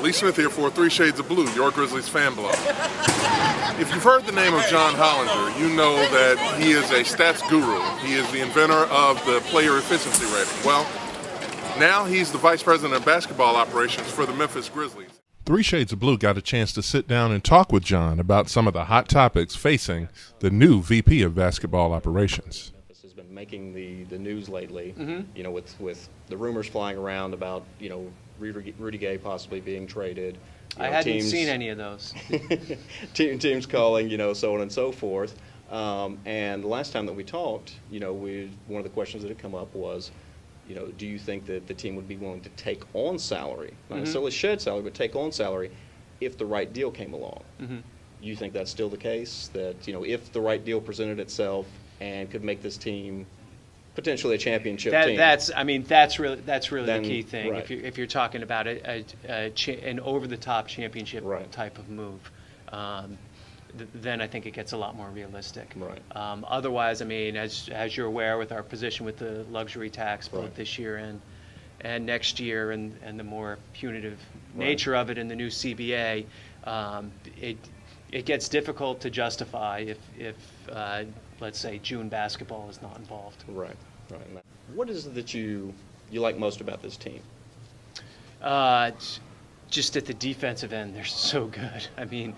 Lee Smith here for 3 Shades of Blue, your Grizzlies fan blog. If you've heard the name of John Hollinger, you know that he is a stats guru. He is the inventor of the player efficiency rating. Well, now he's the vice president of basketball operations for the Memphis Grizzlies. 3 Shades of Blue got a chance to sit down and talk with John about some of the hot topics facing the new VP of basketball operations. Memphis has been making the news lately, you know, with the rumors flying around about, you know, Rudy Gay possibly being traded. I hadn't seen any of those. Teams calling, you know, so on and so forth. And the last time that we talked, you know, one of the questions that had come up was, you know, do you think that the team would be willing to take on salary, not necessarily shed salary, but take on salary if the right deal came along? You think that's still the case? That, you know, if the right deal presented itself and could make this team potentially a championship team. That's really the key thing. Right. If you're talking about an over-the-top championship type of move, then I think it gets a lot more realistic. Right. Otherwise, I mean, as you're aware, with our position with the luxury tax both this year and next year, and the more punitive nature of it in the new CBA, it gets difficult to justify if let's say June basketball is not involved. Right. What is it that you like most about this team? Just at the defensive end, they're so good. I mean,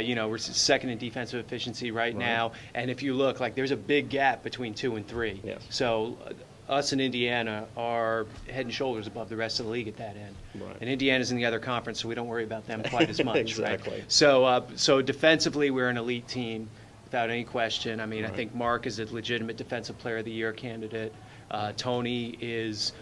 you know, we're second in defensive efficiency right now, and if you look, like, there's a big gap between 2 and 3. Yes. So us and Indiana are head and shoulders above the rest of the league at that end. Right. And Indiana's in the other conference, so we don't worry about them quite as much. Exactly. Right? So defensively, we're an elite team without any question. I mean, I think Mark is a legitimate Defensive Player of the Year candidate. Tony is,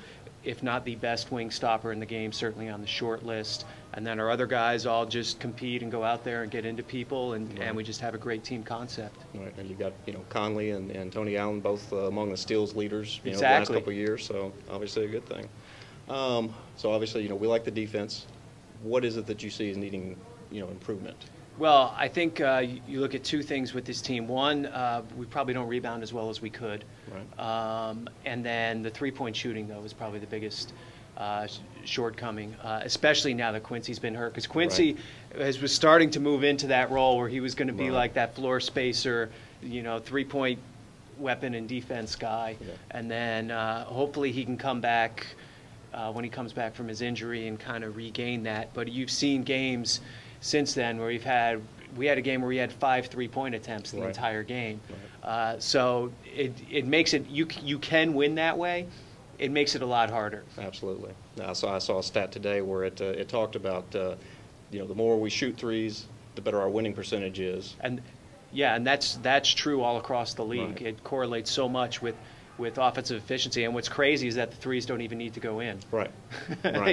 if not the best wing stopper in the game, certainly on the short list. And then our other guys all just compete and go out there and get into people, and we just have a great team concept. Right, and you've got, you know, Conley and Tony Allen both among the steals leaders, you know, the Exactly. last couple of years, so obviously a good thing. So obviously, you know, we like the defense. What is it that you see as needing, you know, improvement? Well, I think you look at 2 things with this team. One, we probably don't rebound as well as we could. Right. And then the three-point shooting, though, is probably the biggest shortcoming, especially now that Quincy's been hurt. Because Quincy was starting to move into that role where he was going to be like that floor spacer, you know, three-point weapon and defense guy. Yeah. And then hopefully he can come back when he comes back from his injury and kind of regain that. But you've seen games since then where we had a game where he had 5 three-point attempts the entire game. Right. So it makes it, you can win that way. It makes it a lot harder. Absolutely. I saw a stat today where it talked about, you know, the more we shoot threes, the better our winning percentage is. And that's true all across the league. Right. It correlates so much with offensive efficiency, and what's crazy is that the threes don't even need to go in. Right.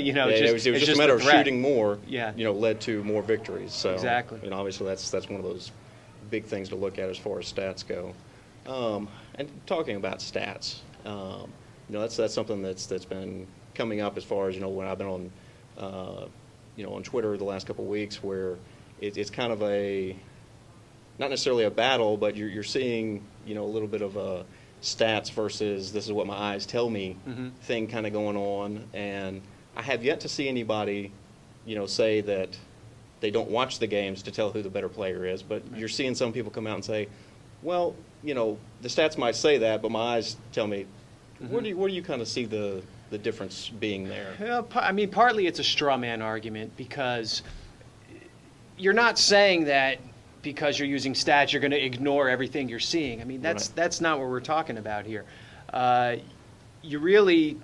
You know, it was just a matter of shooting more. Yeah. You know, led to more victories. So, exactly. And obviously that's one of those big things to look at as far as stats go. And talking about stats, you know, that's something that's been coming up as far as, you know, when I've been on, you know, on Twitter the last couple of weeks, where it's kind of not necessarily a battle, but you're seeing, you know, a little bit of a stats versus this is what my eyes tell me thing kind of going on. And I have yet to see anybody, you know, say that they don't watch the games to tell who the better player is, but you're seeing some people come out and say, well, you know, the stats might say that, but my eyes tell me. Where do you kind of see the difference being there? Well, I mean, partly it's a straw man argument, because you're not saying that because you're using stats you're going to ignore everything you're seeing. I mean, that's not what we're talking about here. You really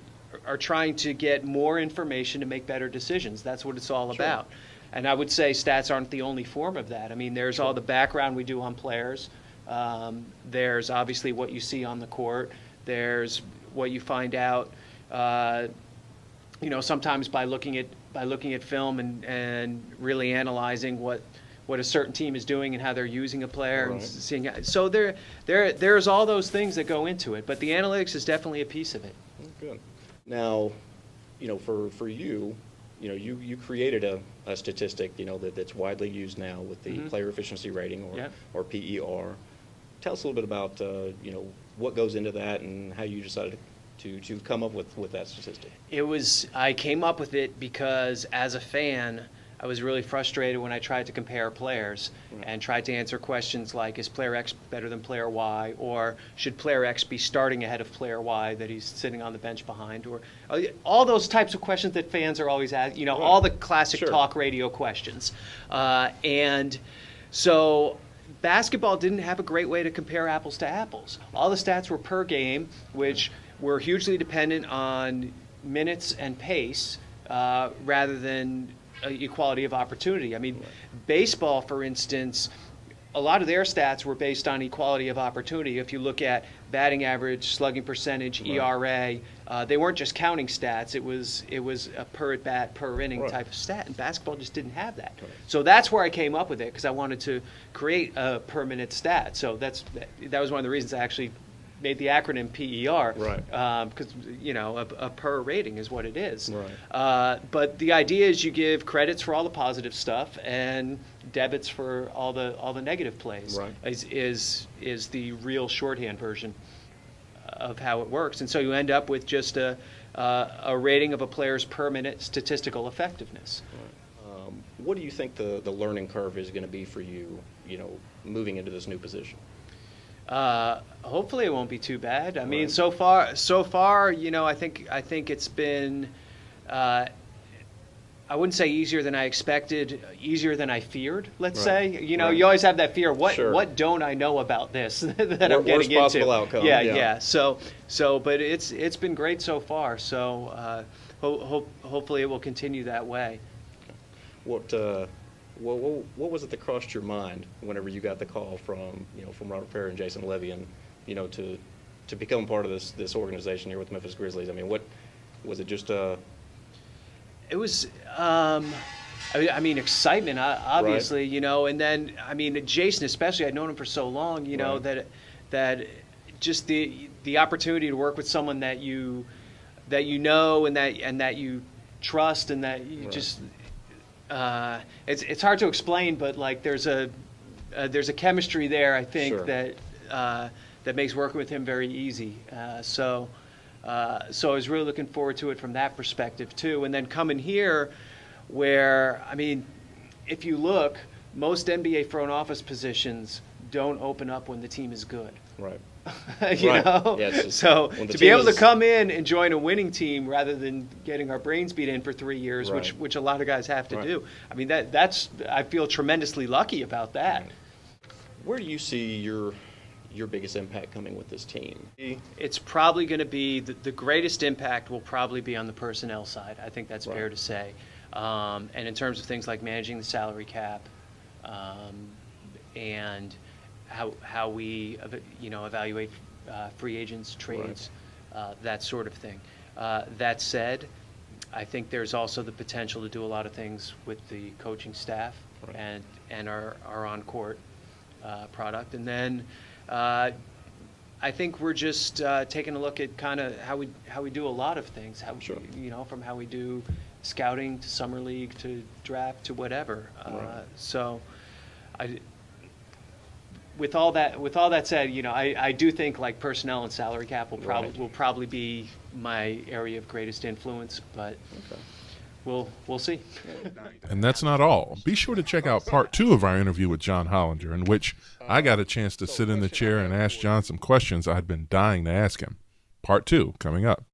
are trying to get more information to make better decisions. That's what it's all about. And I would say stats aren't the only form of that. I mean, there's all the background we do on players. There's obviously what you see on the court. There's what you find out, you know, sometimes by looking at film and really analyzing what a certain team is doing and how they're using a player and seeing. So there's all those things that go into it, but the analytics is definitely a piece of it. Good. Now, you know, for you, you know, you created a statistic, you know, that's widely used now with the player efficiency rating or PER. Tell us a little bit about, you know, what goes into that and how you decided to come up with that statistic. I came up with it because as a fan, I was really frustrated when I tried to compare players and tried to answer questions like, is player X better than player Y, or should player X be starting ahead of player Y that he's sitting on the bench behind, or all those types of questions that fans are always asking, all the classic talk radio questions. And so basketball didn't have a great way to compare apples to apples. All the stats were per game, which were hugely dependent on minutes and pace rather than equality of opportunity. I mean, baseball, for instance, a lot of their stats were based on equality of opportunity. If you look at batting average, slugging percentage, ERA, they weren't just counting stats. It was a per at bat, per inning type of stat, and basketball just didn't have that. So that's where I came up with it, because I wanted to create a per minute stat. So that was one of the reasons I actually made the acronym PER, because a per rating is what it is. But the idea is you give credits for all the positive stuff and debits for all the negative plays. Is the real shorthand version of how it works, and so you end up with just a rating of a player's per minute statistical effectiveness. What do you think the learning curve is going to be for you, moving into this new position? Hopefully it won't be too bad. I mean, so far, I think it's been, I wouldn't say easier than I expected, easier than I feared, let's say. You always have that fear, what don't I know about this that I'm getting into? Worst possible outcome. Yeah. So, but it's been great so far. So, hopefully it will continue that way. What was it that crossed your mind whenever you got the call from Robert Perry and Jason Levy, and to become part of this organization here with the Memphis Grizzlies? I mean, what was it? Just It was, I mean, excitement, obviously, and then Jason especially. I'd known him for so long, that just the opportunity to work with someone that you know and that you trust and that you just. It's hard to explain, but like there's a chemistry there, I think, that makes working with him very easy. So I was really looking forward to it from that perspective too. And then coming here, where if you look, most NBA front office positions don't open up when the team is good. So to be able to come in and join a winning team rather than getting our brains beat in for 3 years, which a lot of guys have to do. I mean, that's I feel tremendously lucky about that. Where do you see your biggest impact coming with this team? It's probably going to be the greatest impact will probably be on the personnel side. I think that's fair to say. And in terms of things like managing the salary cap, and how we evaluate free agents, trades, that sort of thing. That said, I think there's also the potential to do a lot of things with the coaching staff and our on-court product. And then I think we're just taking a look at kind of how we do a lot of things. From how we do scouting to summer league to draft to whatever. So With all that said, I do think like personnel and salary cap will probably be my area of greatest influence, but we'll see. And that's not all. Be sure to check out part 2 of our interview with John Hollinger, in which I got a chance to sit in the chair and ask John some questions I'd been dying to ask him. Part 2 coming up.